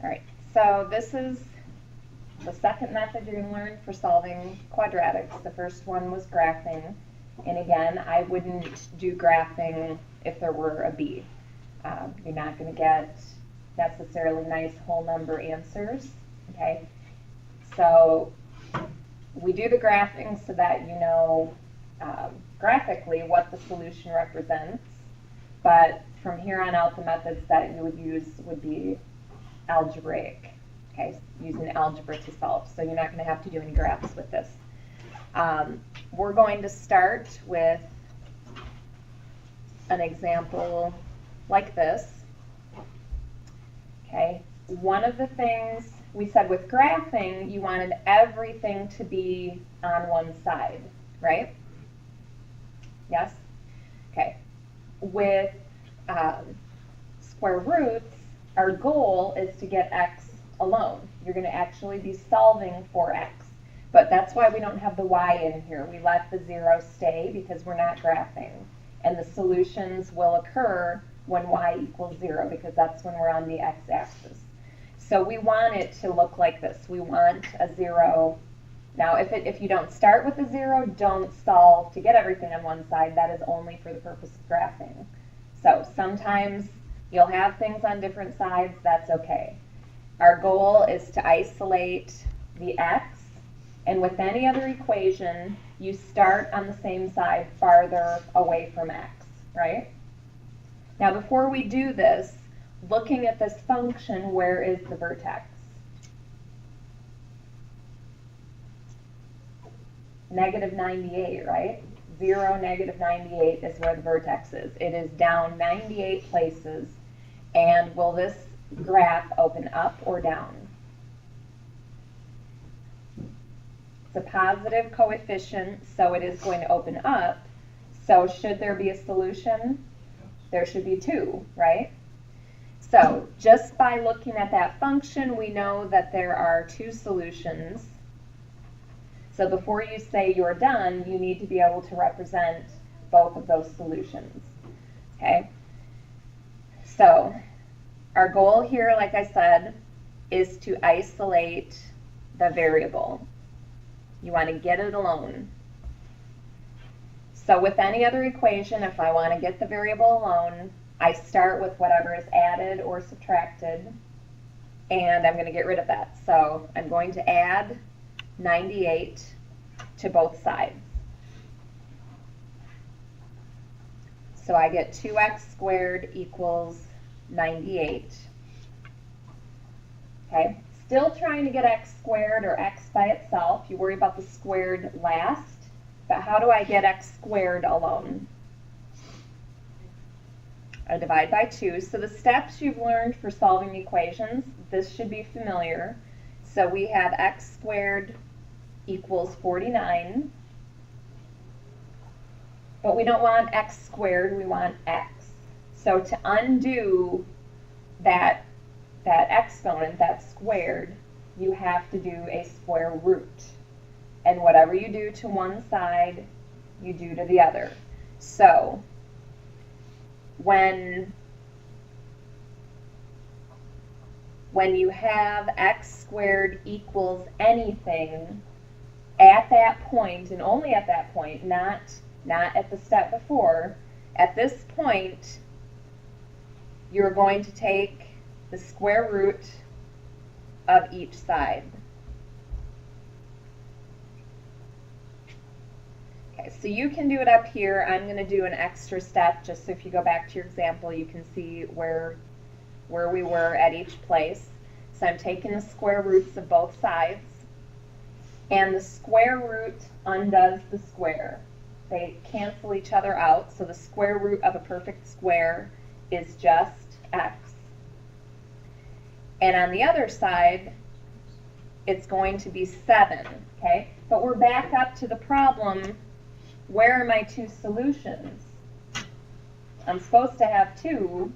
All right, so this is the second method you're going to learn for solving quadratics. The first one was graphing. And again, I wouldn't do graphing if there were a b. You're not going to get necessarily nice whole number answers. Okay, so we do the graphing so that you know graphically what the solution represents. But from here on out, the methods that you would use would be algebraic. Okay, using algebra to solve. So you're not going to have to do any graphs with this. We're going to start with an example like this. Okay, one of the things we said with graphing, you wanted everything to be on one side, right? Yes? Okay. With square roots, our goal is to get x alone. You're going to actually be solving for x. But that's why we don't have the y in here. We let the 0 stay because we're not graphing. And the solutions will occur when y equals 0 because that's when we're on the x-axis. So we want it to look like this. We want a 0. Now, if you don't start with a 0, don't solve to get everything on one side. That is only for the purpose of graphing. So sometimes you'll have things on different sides. That's okay. Our goal is to isolate the x, and with any other equation, you start on the same side farther away from x, right? Now, before we do this, looking at this function, where is the vertex? Negative 98, right? 0, negative 98 is where the vertex is. It is down 98 places, and will this graph open up or down? It's a positive coefficient, so it is going to open up. So should there be a solution? There should be 2, right? So just by looking at that function, we know that there are 2 solutions. So before you say you're done, you need to be able to represent both of those solutions. Okay? So our goal here, like I said, is to isolate the variable. You want to get it alone. So with any other equation, if I want to get the variable alone, I start with whatever is added or subtracted, and I'm going to get rid of that. So I'm going to add 98 to both sides. So I get 2x squared equals 98. Okay, still trying to get x squared or x by itself. You worry about the squared last, but how do I get x squared alone? I divide by 2. So the steps you've learned for solving equations, this should be familiar. So we have x squared equals 49, but we don't want x squared, we want x. So to undo that exponent, that squared, you have to do a square root. And whatever you do to one side, you do to the other. So when you have x squared equals anything, at that point, and only at that point, not at the step before, at this point, you're going to take the square root of each side. Okay, so you can do it up here. I'm going to do an extra step just so if you go back to your example, you can see where we were at each place. So I'm taking the square roots of both sides, and the square root undoes the square. They cancel each other out, so the square root of a perfect square is just x. And on the other side, it's going to be 7, okay? But we're back up to the problem, where are my 2 solutions? I'm supposed to have 2,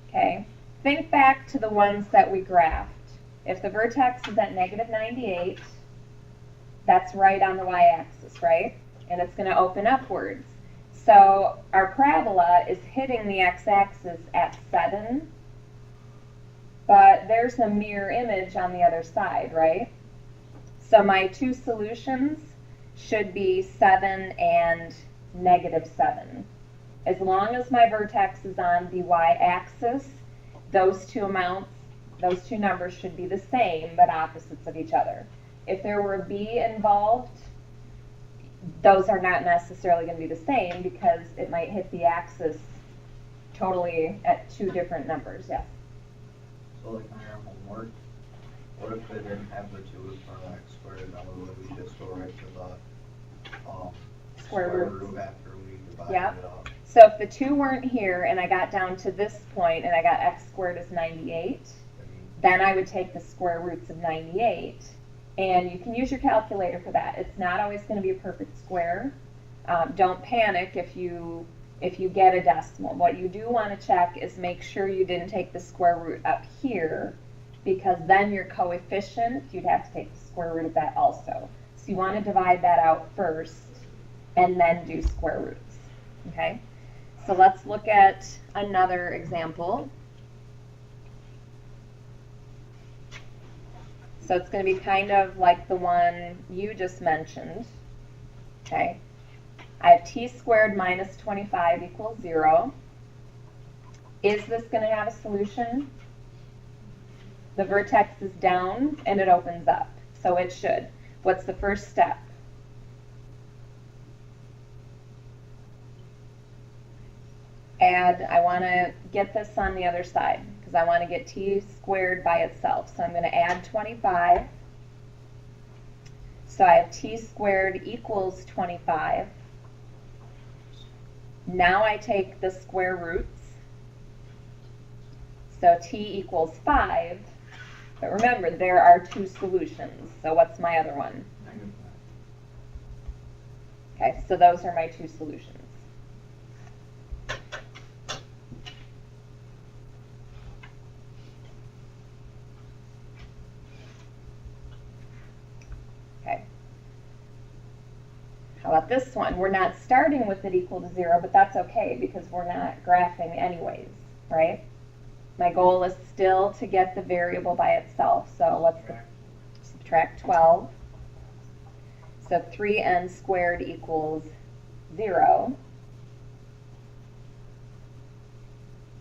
okay? Think back to the ones that we graphed. If the vertex is at negative 98, that's right on the y-axis, right? And it's going to open upwards. So our parabola is hitting the x-axis at 7 but there's a mirror image on the other side, right? So my two solutions should be 7 and -7. As long as my vertex is on the y-axis, those two numbers should be the same, but opposites of each other. If there were a b involved, those are not necessarily going to be the same because it might hit the axis totally at two different numbers. Yes? So like in our homework, what if they didn't have the 2 in front of x squared, then would we just go right to the Square root after we divided Yep. it up? So if the 2 weren't here and I got down to this point and I got x squared is 98, then I would take the square roots of 98. And you can use your calculator for that. It's not always going to be a perfect square. Don't panic if you get a decimal. What you do want to check is make sure you didn't take the square root up here, because then your coefficient, you'd have to take the square root of that also. So you want to divide that out first and then do square roots. Okay? So let's look at another example. So it's going to be kind of like the one you just mentioned. Okay? I have t squared minus 25 equals 0. Is this going to have a solution? The vertex is down and it opens up. So it should. What's the first step? Add, I want to get this on the other side because I want to get t squared by itself. So I'm going to add 25. So I have t squared equals 25. Now I take the square roots. So t equals 5. But remember, there are two solutions. So what's my other one? Okay, so those are my two solutions. Okay. How about this one? We're not starting with it equal to 0, but that's okay because we're not graphing anyways, right? My goal is still to get the variable by itself. So let's subtract 12. So 3n squared equals 0.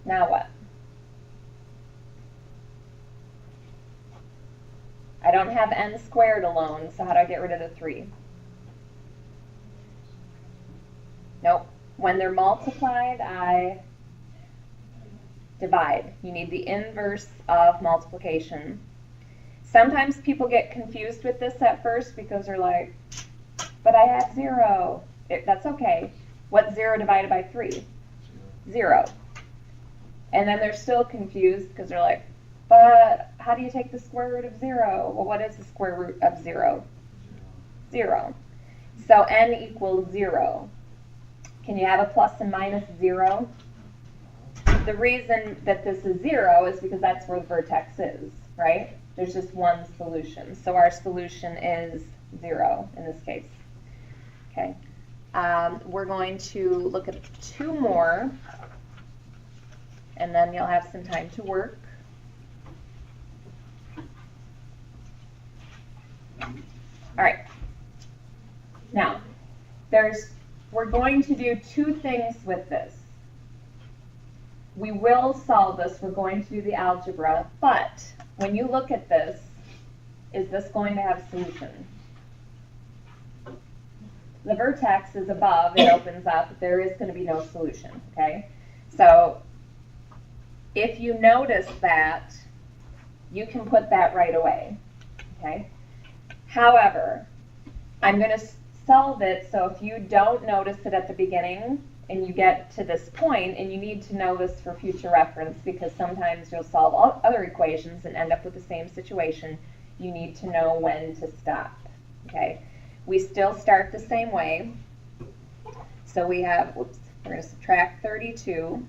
Now what? I don't have n squared alone, so how do I get rid of the 3? Nope. When they're multiplied, I divide. You need the inverse of multiplication. Sometimes people get confused with this at first because they're like, but I have 0. That's okay. What's 0 divided by 3? 0. And then they're still confused because they're like, but how do you take the square root of 0? Well, what is the square root of 0? 0. So n equals 0. Can you have a plus and minus 0? The reason that this is 0 is because that's where the vertex is, right? There's just one solution. So our solution is 0 in this case. Okay. We're going to look at 2 more, and then you'll have some time to work. All right. Now, we're going to do 2 things with this. We will solve this. We're going to do the algebra, but when you look at this, is this going to have a solution? The vertex is above, it opens up, there is going to be no solution, okay? So if you notice that, you can put that right away, okay? However, I'm going to solve it so if you don't notice it at the beginning and you get to this point, and you need to know this for future reference because sometimes you'll solve all other equations and end up with the same situation, you need to know when to stop, okay? We still start the same way. So we have, we're going to subtract 32.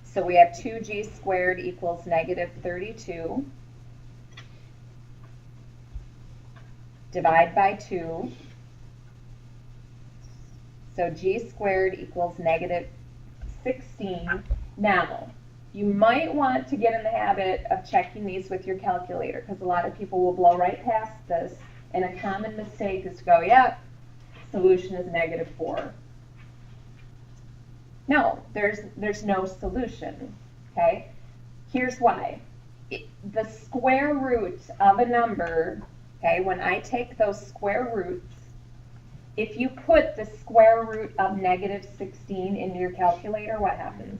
So we have 2g squared equals negative 32. Divide by 2. So g squared equals negative 16. Now, You might want to get in the habit of checking these with your calculator, because a lot of people will blow right past this, and a common mistake is to go, yep, solution is -4. No, there's no solution, okay? Here's why. The square root of a number, okay, when I take those square roots, if you put the square root of -16 into your calculator, what happens?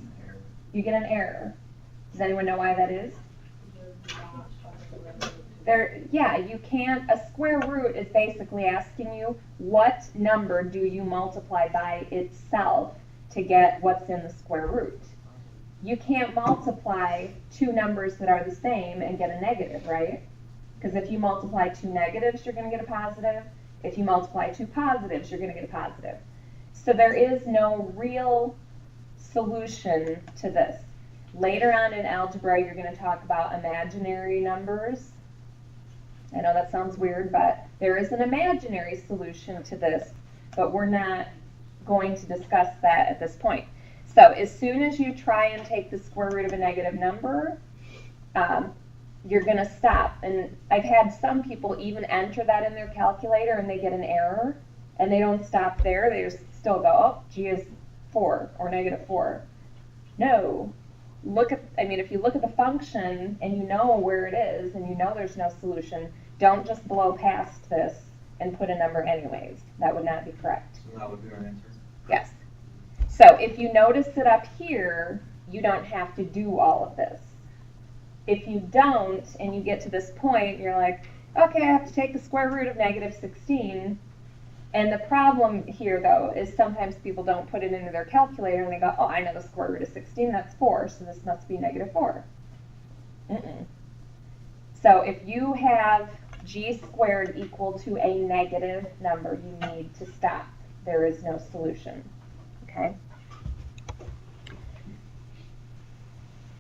You get an error. Does anyone know why that is? Yeah, you can't, a square root is basically asking you what number do you multiply by itself to get what's in the square root. You can't multiply two numbers that are the same and get a negative, right? Because if you multiply two negatives, you're going to get a positive. If you multiply two positives, you're going to get a positive. So there is no real solution to this. Later on in algebra, you're going to talk about imaginary numbers. I know that sounds weird, but there is an imaginary solution to this, but we're not going to discuss that at this point. So as soon as you try and take the square root of a negative number, you're going to stop. And I've had some people even enter that in their calculator and they get an error, and they don't stop there. They just still go, oh, g is 4 or -4. No. If you look at the function and you know where it is and you know there's no solution, don't just blow past this and put a number anyways. That would not be correct. So that would be our answer? Yes. So if you notice it up here, you don't have to do all of this. If you don't, and you get to this point, you're like, okay, I have to take the square root of -16. And the problem here, though, is sometimes people don't put it into their calculator and they go, oh, I know the square root of 16, that's 4, so this must be -4. So if you have g squared equal to a negative number, you need to stop. There is no solution, okay?